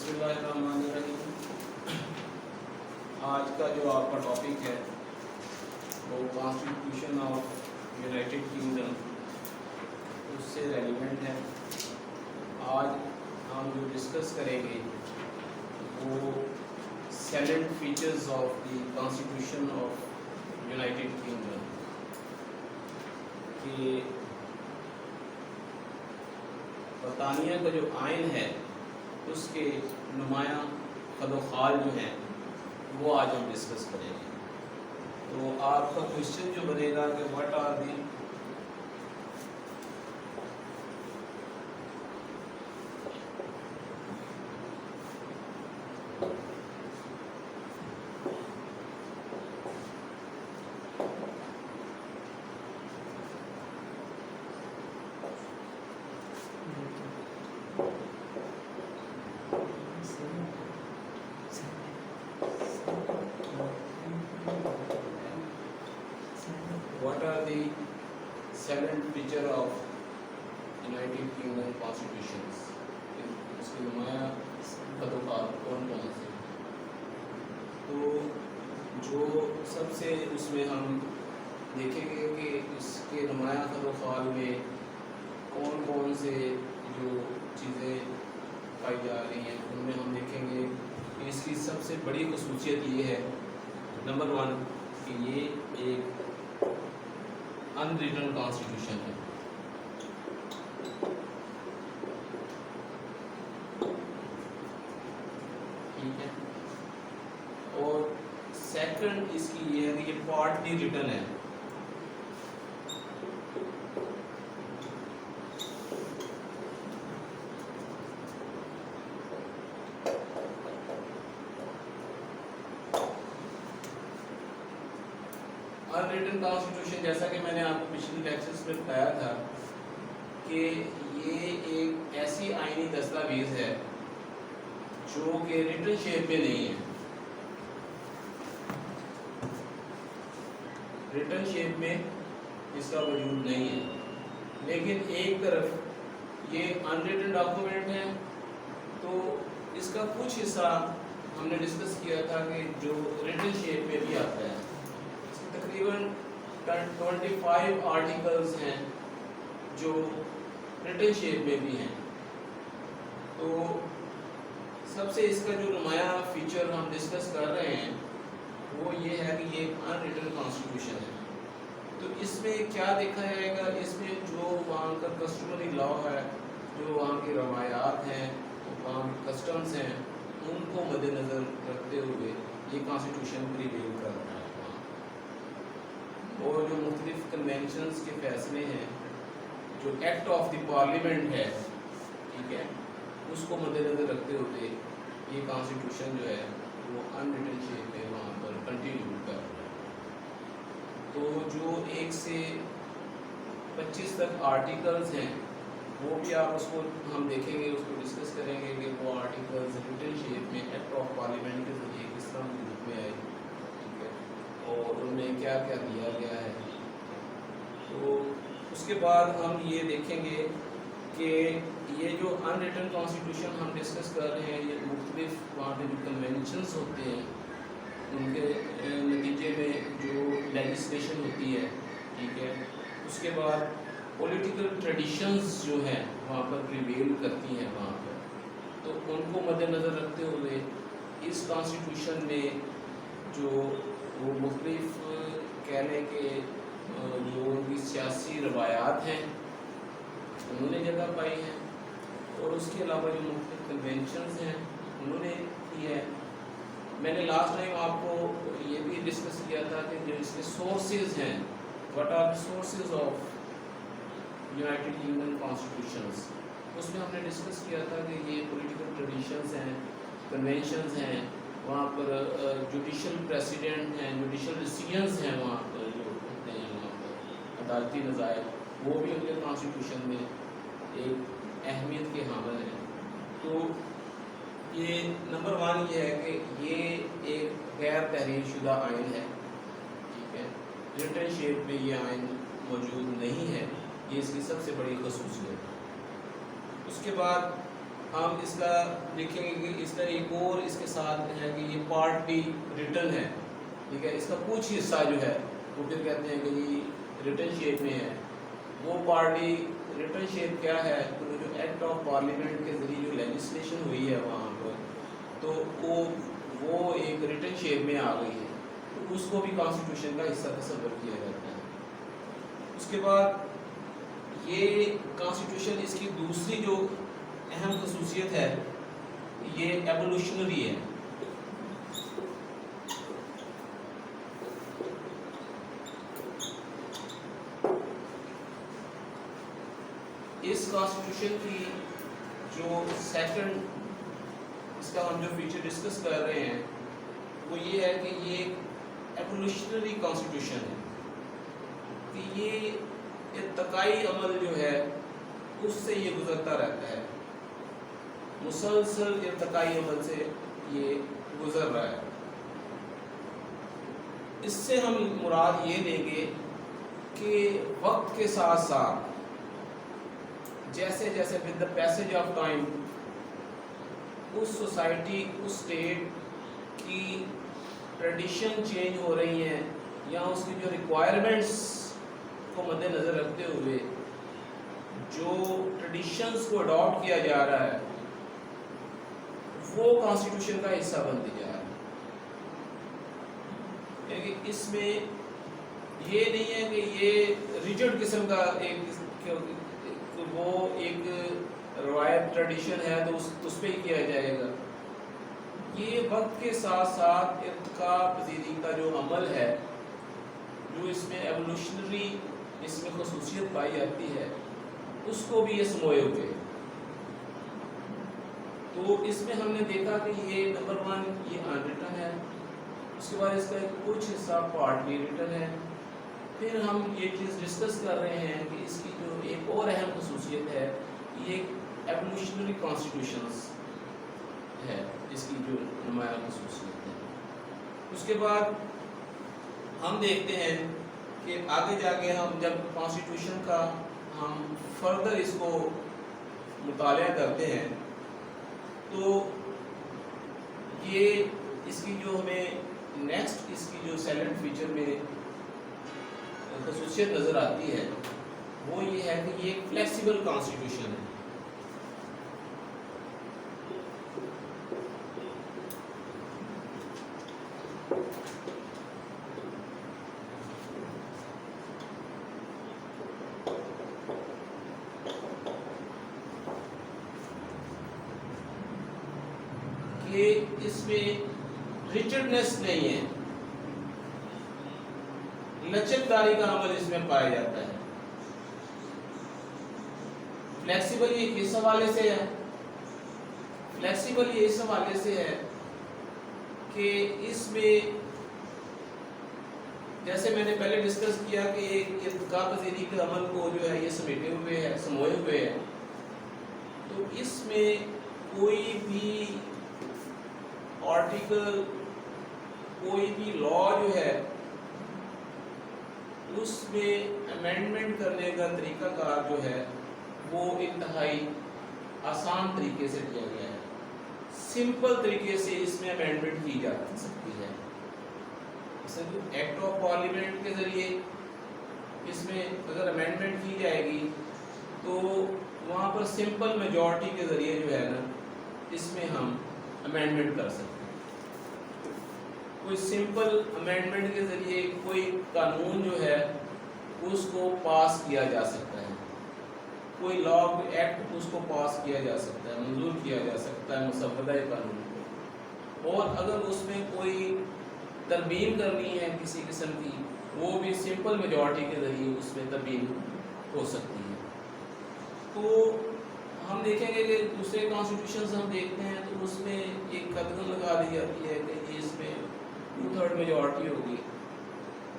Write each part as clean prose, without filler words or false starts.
بسم اللہ الرحمن الرحیم۔ آج کا جو آپ کا ٹاپک ہے وہ کانسٹیٹیوشن آف یونائٹڈ کنگڈم، اس سے ریلیونٹ ہے۔ آج ہم جو ڈسکس کریں گے وہ salient features of the constitution of United Kingdom کہ برطانیہ کا جو آئین ہے اس کے نمایاں خد و خال جو ہیں وہ آج ہم ڈسکس کریں گے۔ تو آپ کا کوشچن جو بنے گا کہ what are the salient feature of United Kingdom constitutions, اس کے نمایاں خد و خال کون کون سے؟ تو جو سب سے اس میں ہم دیکھیں گے کہ اس کے نمایاں خد و خال میں کون کون سے جو چیزیں پائی جا رہی ہیں، ان میں ہم دیکھیں گے کہ اس کی سب سے بڑی خصوصیت یہ ہے، نمبر 1 کہ یہ ایک ان ریٹن کانسٹیٹیوشن ہے۔ ٹھیک ہے، اور سیکنڈ اس کی یہ ہے کہ یہ پارٹلی ریٹن ہے۔ ان ریٹن کانسٹیٹیوشن، جیسا کہ میں نے آپ کو پچھلی لیکچرز میں بتایا تھا کہ یہ ایک ایسی آئینی دستاویز ہے جو کہ ریٹن شیپ میں نہیں ہے، ریٹن شیپ میں اس کا وجود نہیں ہے، لیکن ایک طرف یہ ان ریٹن ڈاکومنٹ ہے تو اس کا کچھ حصہ ہم نے ڈسکس کیا تھا کہ جو ریٹن شیپ میں بھی آتا ہے۔ تقریباً 25 آرٹیکلز ہیں جو ریٹن شیپ میں بھی ہیں۔ تو سب سے اس کا جو نمایاں فیچر ہم ڈسکس کر رہے ہیں وہ یہ ہے کہ یہ ایک ان ریٹن کانسٹیٹیوشن ہے۔ تو اس میں کیا دیکھا جائے گا، اس میں جو وہاں کا کسٹمری لا ہے، جو وہاں کی روایات ہیں، وہاں کے کسٹمز ہیں، ان کو مد نظر رکھتے ہوئے یہ کانسٹیٹیوشن پریویل کر رہا ہے، اور جو مختلف کنونشنز کے فیصلے ہیں، جو ایکٹ آف دی پارلیمنٹ ہے، ٹھیک ہے، اس کو مد نظر رکھتے ہوئے یہ کانسٹیٹیوشن جو ہے وہ ان ریٹن شیپ میں وہاں پر کنٹینیو کر رہا ہے۔ تو جو 1 سے 25 تک آرٹیکلز ہیں وہ بھی آپ اس کو ہم دیکھیں گے، اس کو ڈسکس کریں گے کہ وہ آرٹیکلز ریٹن شیپ میں ایکٹ آف پارلیمنٹ کے ذریعے کس طرح وجود میں آئے، ٹھیک ہے، اور ان میں کیا کیا دیا گیا ہے۔ تو اس کے بعد ہم یہ دیکھیں گے کہ یہ جو ان ریٹن کانسٹیٹیوشن ہم ڈسکس کر رہے ہیں، یہ مختلف وہاں پہ جو کنونشنز ہوتے ہیں ان کے نتیجے میں جو لیجسلیشن ہوتی ہے، ٹھیک ہے، اس کے بعد پولیٹیکل ٹریڈیشنز جو ہیں وہاں پر پریویل کرتی ہیں وہاں پر، تو ان کو مد نظر رکھتے ہوئے اس کانسٹیٹیوشن میں جو وہ مختلف کہہ لیں کہ جو ان کی سیاسی روایات ہیں انہوں نے جگہ پائی ہیں، اور اس کے علاوہ جو مختلف کنونشنز ہیں انہوں نے کی ہے۔ میں نے لاسٹ ٹائم آپ کو یہ بھی ڈسکس کیا تھا کہ جو اس کے سورسز ہیں، what are the sources of United Kingdom constitutions, اس میں ہم نے ڈسکس کیا تھا کہ یہ پولیٹیکل ٹریڈیشنز ہیں، کنونشنز ہیں، وہاں پر جوڈیشل پریسیڈنٹ ہیں، جوڈیشل ڈیسیژنز ہیں، وہاں پر جو ہوتے ہیں وہاں پر عدالتی نظائر، وہ بھی ان کے کانسٹیٹیوشن میں ایک اہمیت کے حامل ہیں۔ تو یہ نمبر 1 یہ ہے کہ یہ ایک غیر تحریر شدہ آئین ہے، ٹھیک ہے، ریٹن شیپ میں یہ آئین موجود نہیں ہے، یہ اس کی سب سے بڑی خصوصیت ہے۔ اس کے بعد ہم اس کا دیکھیں گے کہ اس کا ایک اور اس کے ساتھ ہے کہ یہ پارٹ بھی ریٹن ہے، ٹھیک ہے، اس کا کچھ حصہ جو ہے وہ پھر کہتے ہیں کہ جی ریٹن شیپ میں ہے. وہ پارٹی ریٹن شیپ کیا ہے، تو جو ایکٹ آف پارلیمنٹ کے ذریعے جو لیجسلیشن ہوئی ہے وہاں پر، تو وہ ایک ریٹن شیپ میں آ گئی ہے، تو اس کو بھی کانسٹیٹیوشن کا حصہ تصور کیا جاتا ہے. اس کے بعد یہ کانسٹیٹیوشن اس کی دوسری جو اہم خصوصیت ہے یہ ایوولوشنری ہے. اس کانسٹیٹیوشن کی جو سیکنڈ اس کا ہم جو فیچر ڈسکس کر رہے ہیں وہ یہ ہے کہ یہ ایک ایوولوشنری کانسٹیٹیوشن ہے، کہ یہ ارتقائی عمل جو ہے اس سے یہ گزرتا رہتا ہے، مسلسل ارتقائی عمل سے یہ گزر رہا ہے. اس سے ہم مراد یہ لیں گے کہ وقت کے ساتھ ساتھ جیسے جیسے with the passage of time اس سوسائٹی اس اسٹیٹ کی ٹریڈیشن چینج ہو رہی ہیں یا اس کی جو ریکوائرمنٹس کو مد نظر رکھتے ہوئے جو ٹریڈیشنز کو اڈاپٹ کیا جا رہا ہے وہ کانسٹیٹیوشن کا حصہ بنتے جا رہا ہے. یعنی کہ اس میں یہ نہیں ہے کہ یہ ریجڈ قسم کا وہ ایک روایت ٹریڈیشن ہے تو اس پہ ہی کیا جائے گا. یہ وقت کے ساتھ ساتھ ارتقاء پذیری کا جو عمل ہے، جو اس میں ایوولوشنری اس میں خصوصیت پائی جاتی ہے، اس کو بھی یہ سموئے ہوئے. تو اس میں ہم نے دیکھا کہ یہ نمبر 1 یہ انریٹن ہے، اس کے بعد اس کا کچھ حصہ پارٹلی ریٹن ہے. پھر ہم یہ چیز ڈسکس کر رہے ہیں کہ اس کی جو ایک اور اہم خصوصیت ہے یہ ایوولوشنری کانسٹیٹیوشنز ہے، اس کی جو نمایاں خصوصیت ہے. اس کے بعد ہم دیکھتے ہیں کہ آگے جا کے ہم جب کانسٹیٹیوشن کا ہم فردر اس کو مطالعہ کرتے ہیں تو یہ اس کی جو ہمیں نیکسٹ اس کی جو سیلنٹ فیچر میں خصوصیت نظر آتی ہے وہ یہ ہے کہ یہ ایک فلیکسیبل کانسٹیٹیوشن ہے. کہ اس میں ریچڈنس نہیں ہے، لچکداری کا عمل اس میں پایا جاتا ہے. فلیکسیبل یہ کس حوالے سے ہے؟ فلیکسیبل یہ اس حوالے سے ہے کہ اس میں جیسے میں نے پہلے ڈسکس کیا کہ ایک ارتقاء پذیری کے عمل کو جو ہے یہ سمیٹے ہوئے ہے، سموئے ہوئے ہے. تو اس میں کوئی بھی آرٹیکل، کوئی بھی لا جو ہے اس میں امینڈمنٹ کرنے کا طریقہ کار جو ہے وہ انتہائی آسان طریقے سے کیا گیا ہے. سمپل طریقے سے اس میں امینڈمنٹ کی جا سکتی ہے. ایکٹ آف پارلیمنٹ کے ذریعے اس میں اگر امینڈمنٹ کی جائے گی تو وہاں پر سمپل میجورٹی کے ذریعے جو ہے نا اس میں ہم امینڈمنٹ کر سکتے ہیں. کوئی سمپل امینڈمنٹ کے ذریعے کوئی قانون جو ہے اس کو پاس کیا جا سکتا ہے، کوئی لا ایکٹ اس کو پاس کیا جا سکتا ہے، منظور کیا جا سکتا ہے مسودہ قانون کو. اور اگر اس میں کوئی ترمیم کرنی ہے کسی قسم کی وہ بھی سمپل میجورٹی کے ذریعے اس میں ترمیم ہو سکتی ہے. تو ہم دیکھیں گے کہ دوسرے کانسٹیٹیوشنز ہم دیکھتے ہیں تو اس میں ایک قدغن لگا دی جاتی ہے کہ اس میں 2/3 میجورٹی ہوگی،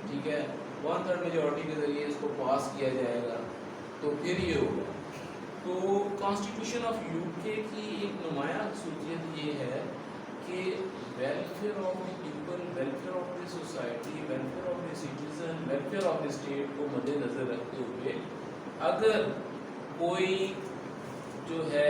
ٹھیک ہے، 1/3 میجورٹی کے ذریعے اس کو پاس کیا جائے گا تو پھر یہ ہوگا. تو کانسٹیٹیوشن آف یو کے کی ایک نمایاں خصوصیت یہ ہے کہ welfare of the people, welfare of the society, welfare of the citizen, welfare of the state کو مد نظر رکھتے ہوئے اگر کوئی جو ہے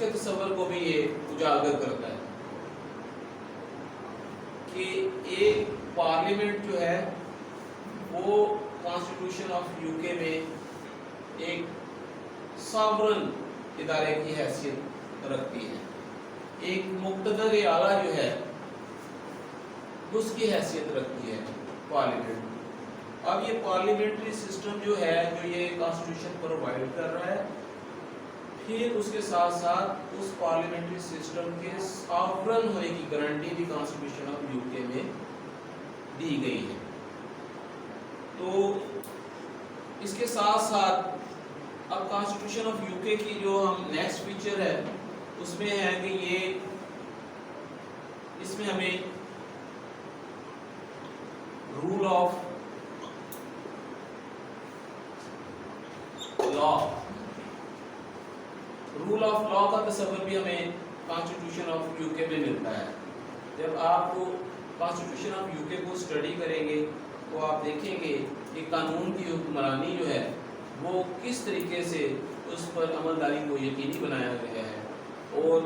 کے تصور کو بھی یہ اجاگر کرتا ہے کہ ایک پارلیمنٹ جو ہے وہ کانسٹیٹیوشن آف یو کے میں ایک ساورن ادارے کی حیثیت رکھتی ہے، ایک مقتدر اعلیٰ جو ہے اس کی حیثیت رکھتی ہے پارلیمنٹ۔ اب یہ پارلیمنٹری سسٹم جو ہے جو یہ کانسٹیٹیوشن پرووائڈ کر رہا ہے، پھر اس کے ساتھ ساتھ اس پارلیمنٹری سسٹم کے ساورن ہونے کی گارنٹی بھی کانسٹیٹیوشن آف یو کے میں دی گئی ہے۔ تو اس کے ساتھ ساتھ اب کانسٹیٹیوشن آف یو کے کی جو ہم نیکسٹ فیچر ہے اس میں ہے کہ اس میں ہمیں رول آف لا کا تصور بھی ہمیں کانسٹیٹیوشن آف یو کے میں ملتا ہے۔ جب آپ کو کانسٹیٹیوشن آف یو کے کو اسٹڈی کریں گے تو آپ دیکھیں گے کہ قانون کی حکمرانی جو ہے وہ کس طریقے سے اس پر عمل داری کو یقینی بنایا گیا ہے، اور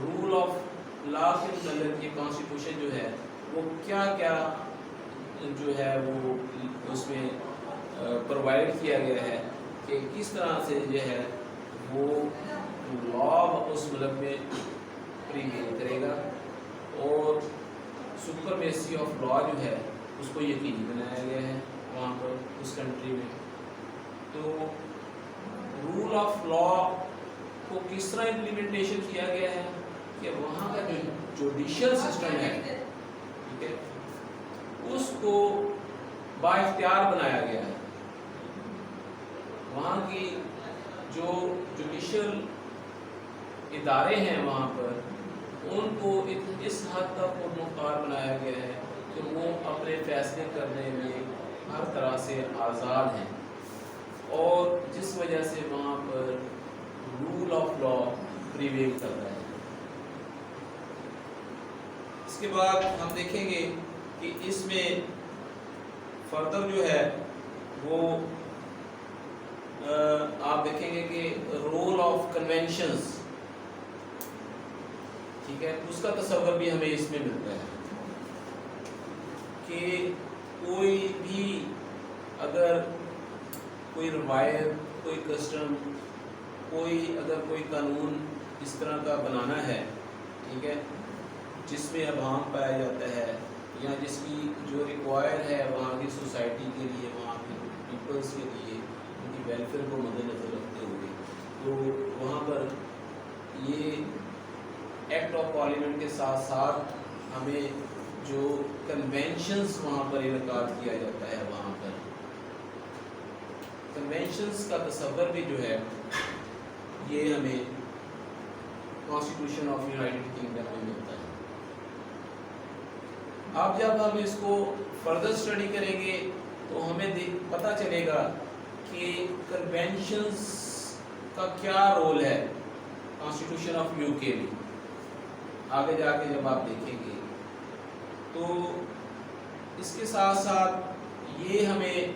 رول آف لا کے متعلق یہ کانسٹیٹیوشن جو ہے وہ کیا کیا جو ہے وہ اس میں پرووائڈ کیا گیا ہے کہ کس طرح سے جو ہے وہ لا اس ملک میں پریویل کرے گا اور سپرمیسی آف لا جو ہے اس کو یقینی بنایا گیا ہے وہاں پر اس کنٹری میں۔ تو رول آف لا کو کس طرح امپلیمنٹیشن کیا گیا ہے کہ وہاں کا جو جوڈیشل سسٹم ہے، ٹھیک ہے، اس کو با اختیار بنایا گیا ہے۔ وہاں کی جو جوڈیشل ادارے ہیں وہاں پر ان کو اس حد تک خود مختار بنایا گیا ہے کہ وہ اپنے فیصلے کرنے میں ہر طرح سے آزاد ہیں، اور جس وجہ سے وہاں پر رول آف لا پریویل کرتا ہے۔ اس کے بعد ہم دیکھیں گے کہ اس میں فردر جو ہے وہ آپ دیکھیں گے کہ رول آف کنونشنز، ٹھیک ہے، اس کا تصور بھی ہمیں اس میں ملتا ہے کہ کوئی بھی اگر کوئی روایت، کوئی کسٹم، اگر کوئی قانون اس طرح کا بنانا ہے، ٹھیک ہے، جس میں ابہام پایا جاتا ہے یا جس کی جو ریکوائر ہے وہاں کی سوسائٹی کے لیے، وہاں کے پیپلز کے لیے، ان کی ویلفیئر کو مد نظر رکھتے ہوئے، تو وہاں پر یہ ایکٹ آف پارلیمنٹ کے ساتھ ساتھ ہمیں جو کنونشنز وہاں پر انعقاد کیا جاتا ہے، وہاں پر کنونشنز کا تصور بھی جو ہے یہ ہمیں کانسٹیٹیوشن آف یونائٹڈ کنگڈم میں ملتا ہے۔ اب جب ہم اس کو فردر اسٹڈی کریں گے تو ہمیں پتہ چلے گا کہ کنونشنز کا کیا رول ہے کانسٹیٹیوشن آف یو کے میں۔ آگے جا کے جب آپ دیکھیں گے تو اس کے ساتھ ساتھ یہ ہمیں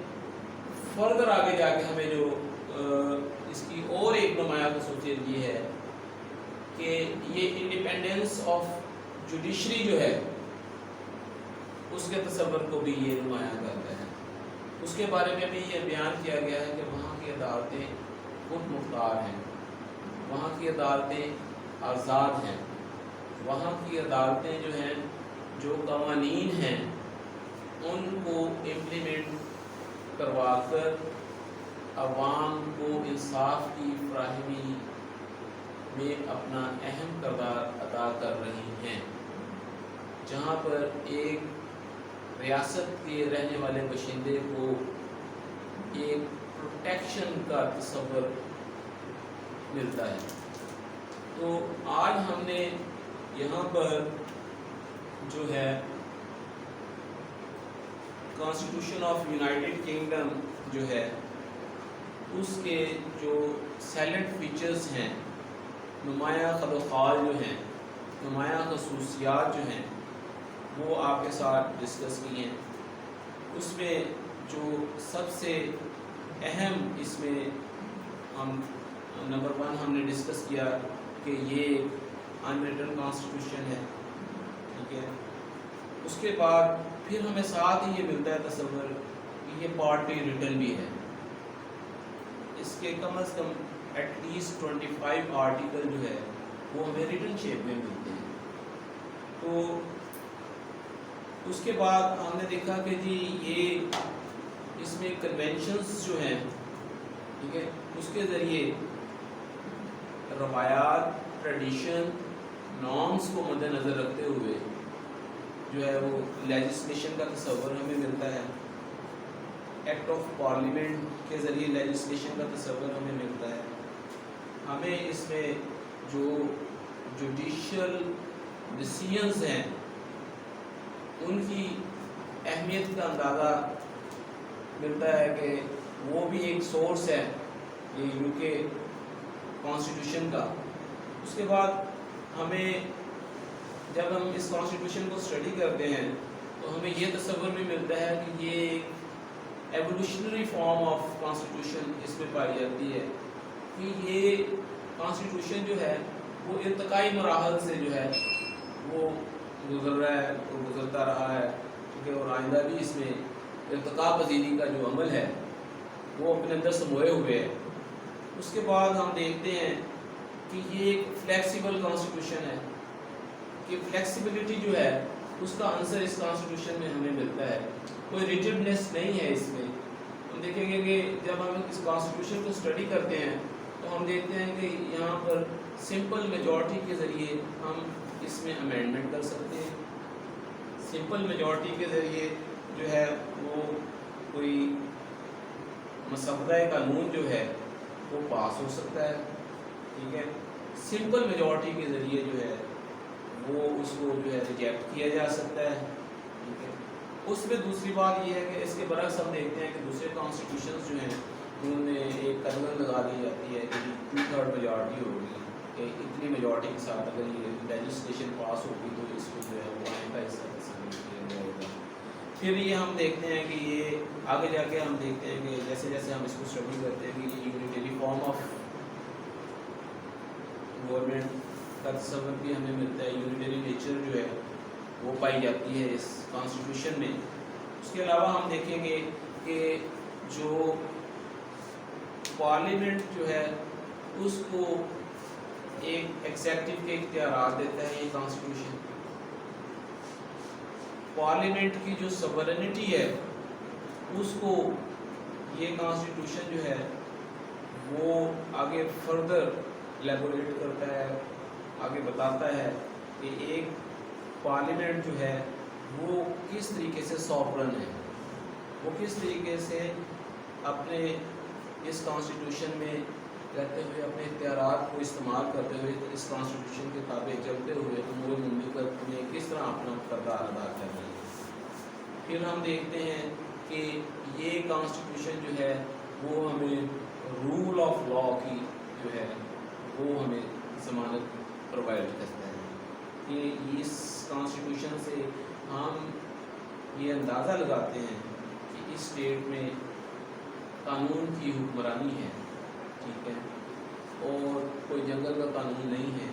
فردر آگے جا کے ہمیں جو اس کی اور ایک نمایاں خصوصیت یہ ہے کہ یہ انڈیپینڈنس آف جوڈیشری جو ہے اس کے تصور کو بھی یہ نمایاں کرتا ہے۔ اس کے بارے میں بھی یہ بیان کیا گیا ہے کہ وہاں کی عدالتیں خود مختار ہیں، وہاں کی عدالتیں آزاد ہیں، وہاں کی عدالتیں جو ہیں، جو قوانین ہیں ان کو امپلیمنٹ کروا کر عوام کو انصاف کی فراہمی میں اپنا اہم کردار ادا کر رہی ہیں۔ جہاں پر ایک ریاست کے رہنے والے باشندے کو ایک پروٹیکشن کا تصور ملتا ہے۔ تو آج ہم نے یہاں پر جو ہے کانسٹیٹیوشن آف یونائٹڈ کنگڈم جو ہے اس کے جو سیلنٹ فیچرز ہیں، نمایاں خد و خال جو ہیں، نمایاں خصوصیات جو ہیں، وہ آپ کے ساتھ ڈسکس کی ہیں۔ اس میں جو سب سے اہم اس میں ہم نمبر 1 ہم نے ڈسکس کیا کہ یہ انریٹن کانسٹیٹیوشن ہے، ٹھیک ہے. اس کے بعد پھر ہمیں ساتھ ہی یہ ملتا ہے تصور کہ یہ پارٹلی ریٹن بھی ہے. اس کے کم از کم ایٹ لیسٹ 25 آرٹیکل جو ہے وہ ہمیں ریٹن شیپ میں ملتے ہیں. تو اس کے بعد ہم نے دیکھا کہ جی یہ اس میں کنونشنز جو ہیں، ٹھیک ہے، اس کے ذریعے روایات، ٹریڈیشن، نارمز کو مد نظر رکھتے ہوئے جو ہے وہ لیجسلیشن کا تصور ہمیں ملتا ہے. ایکٹ آف پارلیمنٹ کے ذریعے لیجسلیشن کا تصور ہمیں ملتا ہے. ہمیں اس میں جو جوڈیشل ڈیسیژنز ہیں ان کی اہمیت کا اندازہ ملتا ہے کہ وہ بھی ایک سورس ہے یہ یو کے کانسٹیٹیوشن کا. اس کے بعد ہمیں جب ہم اس کانسٹیٹیوشن کو اسٹڈی کرتے ہیں تو ہمیں یہ تصور بھی ملتا ہے کہ یہ ایک ایولیوشنری فارم آف کانسٹیٹیوشن اس میں پائی جاتی ہے کہ یہ کانسٹیٹیوشن جو ہے وہ ارتقائی مراحل سے جو ہے وہ گزر رہا ہے، وہ گزرتا رہا ہے، ٹھیک ہے، اور آئندہ بھی اس میں ارتقاء پذیری کا جو عمل ہے وہ اپنے اندر سموئے ہوئے ہے. اس کے بعد ہم دیکھتے ہیں کہ یہ ایک فلیکسیبل کانسٹیٹیوشن ہے کہ فلیکسیبلٹی جو ہے اس کا عنصر اس کانسٹیٹیوشن میں ہمیں ملتا ہے. کوئی ریجڈنیس نہیں ہے اس میں. ہم دیکھیں گے کہ جب ہم اس کانسٹیٹیوشن کو اسٹڈی کرتے ہیں تو ہم دیکھتے ہیں کہ یہاں پر سمپل میجورٹی کے ذریعے ہم اس میں امینڈمنٹ کر سکتے ہیں. سمپل میجورٹی کے ذریعے جو ہے وہ کوئی مسودہ قانون جو ہے وہ پاس ہو سکتا ہے، ٹھیک ہے. سمپل میجورٹی کے ذریعے جو ہے وہ اس کو جو ہے ریجیکٹ کیا جا سکتا ہے، ٹھیک ہے. اس میں دوسری بات یہ ہے کہ اس کے برعکس ہم دیکھتے ہیں کہ دوسرے کانسٹیٹیوشنز جو ہیں ان میں ایک قانون لگا دی جاتی ہے کہ 2/3 میجورٹی ہوگی، کہ اتنی میجورٹی کے ساتھ اگر یہ لیجسلیشن پاس ہوگی تو اس کو جو ہے وہ آئندہ حصہ تسلیم کیا جائے گا. پھر یہ ہم دیکھتے ہیں کہ یہ آگے جا کے ہم دیکھتے ہیں کہ جیسے جیسے ہم اس کو اسٹڈی کرتے ہیں کہ یونیٹری فارم آف گورنمنٹ کا تصور بھی ہمیں ملتا ہے. یونیٹری نیچر جو ہے وہ پائی جاتی ہے اس کانسٹیٹیوشن میں. اس کے علاوہ ہم دیکھیں گے کہ جو پارلیمنٹ جو ہے اس کو ایک ایگزیکٹو کے اختیارات دیتا ہے یہ کانسٹیٹیوشن. پارلیمنٹ کی جو سورینٹی ہے اس کو یہ کانسٹیٹیوشن جو ہے وہ آگے فردر ایلیبوریٹ کرتا ہے، آگے بتاتا ہے کہ ایک پارلیمنٹ جو ہے وہ کس طریقے سے سوورن ہے، وہ کس طریقے سے اپنے اس کانسٹیٹیوشن میں رہتے ہوئے اپنے اختیارات کو استعمال کرتے ہوئے اس کانسٹیٹیوشن کے تابع چلتے ہوئے امور مملکت میں کس طرح اپنا کردار ادا کر رہے ہیں. پھر ہم دیکھتے ہیں کہ یہ کانسٹیٹیوشن جو ہے وہ ہمیں رول آف لا کی جو ہے وہ ہمیں ضمانت پرووائڈ کرتا ہے کہ اس کانسٹیٹیوشن سے ہم یہ اندازہ لگاتے ہیں کہ اس اسٹیٹ میں قانون کی حکمرانی ہے، ٹھیک ہے، اور کوئی جنگل کا قانون نہیں ہے.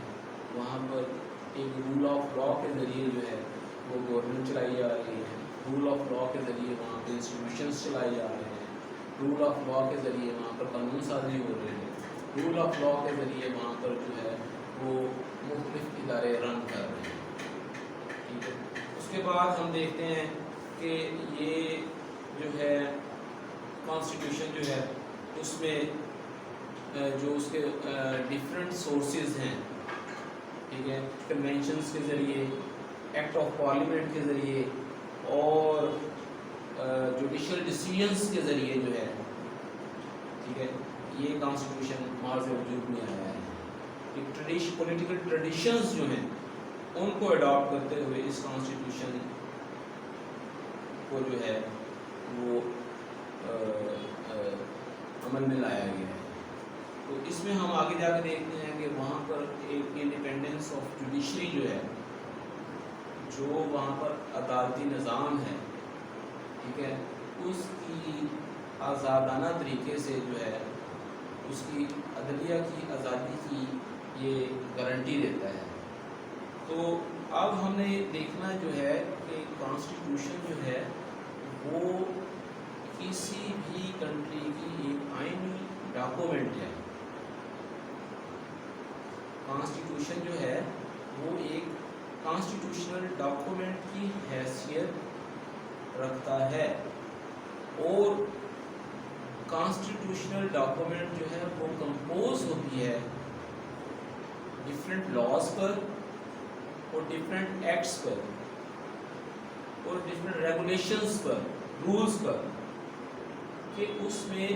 وہاں پر ایک رول آف لا کے ذریعے جو ہے وہ گورنمنٹ چلائی جا رہی ہے. رول آف لا کے ذریعے وہاں پہ انسٹیٹیوشنس چلائے جا رہے ہیں. رول آف لا کے ذریعے وہاں پر قانون سازی ہو رہے ہیں. رول آف لا کے ذریعے وہاں پر جو ہے وہ مختلف ادارے رن کر رہے ہیں، ٹھیک ہے. اس کے بعد ہم دیکھتے ہیں کہ یہ جو ہے کانسٹیٹیوشن جو ہے اس میں جو اس کے ڈفرینٹ سورسز ہیں، ٹھیک ہے، کنونشنز کے ذریعے، ایکٹ آف پارلیمنٹ کے ذریعے اور جوڈیشل ڈیسیژنز کے ذریعے جو ہے، ٹھیک ہے، یہ کانسٹیٹیوشن ماض وجود میں آیا ہے. پولیٹیکل ٹریڈیشنز جو ہیں ان کو اڈاپٹ کرتے ہوئے اس کانسٹیٹیوشن کو جو ہے وہ عمل میں لایا گیا ہے. تو اس میں ہم آگے جا کے دیکھتے ہیں کہ وہاں پر ایک انڈیپینڈنس آف جوڈیشری جو ہے، جو وہاں پر عدالتی نظام ہے، ٹھیک ہے، اس کی آزادانہ طریقے سے جو ہے اس کی عدلیہ کی آزادی کی یہ گارنٹی دیتا ہے. تو اب ہم نے دیکھنا جو ہے کہ کانسٹیٹیوشن جو ہے وہ کسی بھی کنٹری کی ایک آئینی ڈاکومنٹ ہے. کانسٹیٹیوشن جو ہے وہ ایک کانسٹیٹیوشنل ڈاکومنٹ کی حیثیت رکھتا ہے اور کانسٹیٹیوشنل ڈاکومنٹ جو ہے وہ کمپوز ہوتی ہے ڈفرینٹ لاز پر اور ڈفرینٹ ایکٹس پر اور ڈفرینٹ ریگولیشنز پر، رولز پر، کہ اس میں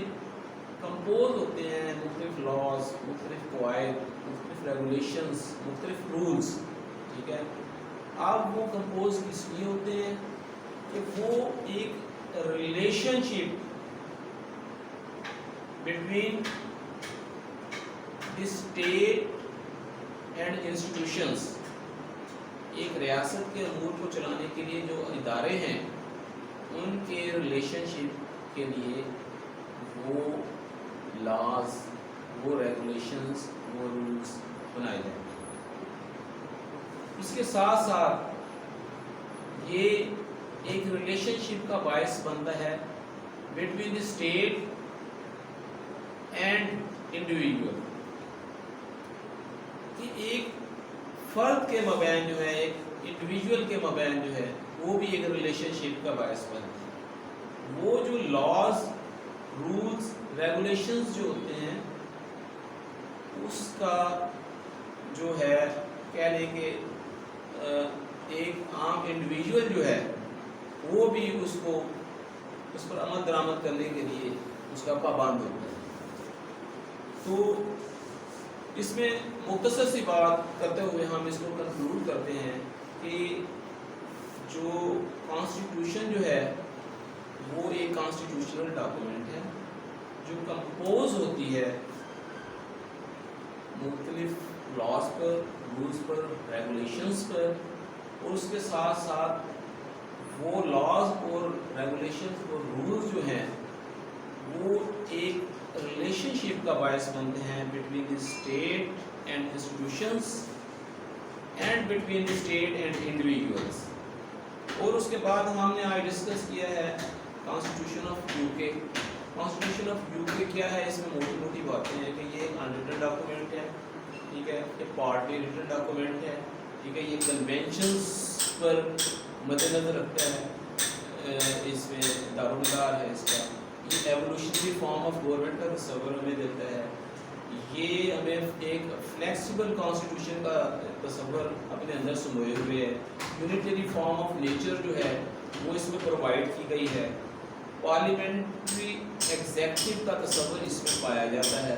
کمپوز ہوتے ہیں مختلف لاز، مختلف قواعد، مختلف ریگولیشنز، مختلف رولز. ٹھیک ہے. اب وہ کمپوز کس لیے ہوتے ہیں کہ وہ ایک relation ship between the state and institutions, ایک ریاست کے امور کو چلانے کے لیے جو ادارے ہیں ان کے ریلیشن شپ کے لیے وہ لاز، وہ ریگولیشنز، وہ رولز بنائے جاتے ہیں. اس کے ساتھ ساتھ یہ ایک ریلیشن شپ کا باعث بنتا ہے between the state and individual, کہ ایک فرد کے مابین جو ہے، ایک انڈیویجول کے مابین جو ہے وہ بھی ایک ریلیشن شپ کا باعث بنتا ہے. وہ جو لاز، رولز، ریگولیشنز جو ہوتے ہیں اس کا جو ہے کہہ لیں کہ ایک عام انڈیویجول جو ہے وہ بھی اس پر عمل درآمد کرنے کے لیے اس کا پابند ہوتا ہے. تو اس میں مختصر سی بات کرتے ہوئے ہم اس کو کنکلوڈ کرتے ہیں کہ جو کانسٹیٹیوشن جو ہے وہ ایک کانسٹیٹیوشنل ڈاکومنٹ ہے جو کمپوز ہوتی ہے مختلف لاز پر، رولز پر، ریگولیشنز پر، اور اس کے ساتھ ساتھ وہ لاز اور ریگولیشنز اور رولز جو ہیں وہ ایک ریلیشن شپ کا باعث بنتے ہیں between the state and institutions and between the state and individuals. اور اس کے بعد ہم نے آج ڈسکس کیا ہے کانسٹیٹیوشن آف یو کے. کانسٹیٹیوشن آف یو کے کیا ہے؟ اس میں موٹی موٹی باتیں ہیں کہ یہ ایک انریٹن ڈاکومنٹ ہے. ٹھیک ہے. یہ پارٹلی ریٹن ڈاکومنٹ ہے. ٹھیک ہے. یہ کنونشنز پر مد نظر رکھتا ہے. اس میں دارالمدار ہے اس کا. یہ ایوولوشنری فارم آف گورنمنٹ کا تصور ہمیں دیتا ہے. یہ ہمیں ایک فلیکسیبل کانسٹیٹیوشن کا تصور اپنے اندر سموئے ہوئے ہے. یونیٹری فارم آف نیچر جو ہے وہ اس میں پرووائڈ کی گئی ہے. پارلیمنٹری ایگزیکٹو کا تصور اس میں پایا جاتا ہے.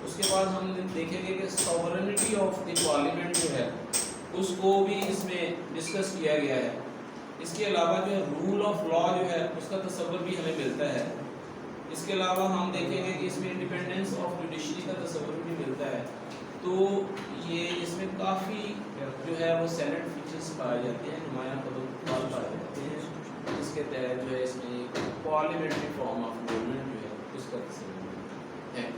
اس کے بعد ہم دیکھیں گے کہ ساورنٹی آف دی پارلیمنٹ جو ہے اس کو بھی اس میں ڈسکس کیا گیا ہے. اس کے علاوہ جو ہے رول آف لا جو ہے اس کا تصور بھی ہمیں ملتا ہے. اس کے علاوہ ہم دیکھیں گے کہ اس میں انڈیپینڈنس آف جوڈیشری کا تصور بھی ملتا ہے. تو یہ اس میں کافی جو ہے وہ سیلیڈ فیچرز پائے جاتے ہیں، نمایاں پائے جاتے ہیں، جس کے تحت جو ہے اس میں ایک پارلیمنٹری فارم آف گورنمنٹ جو ہے اس کا تصور ہے.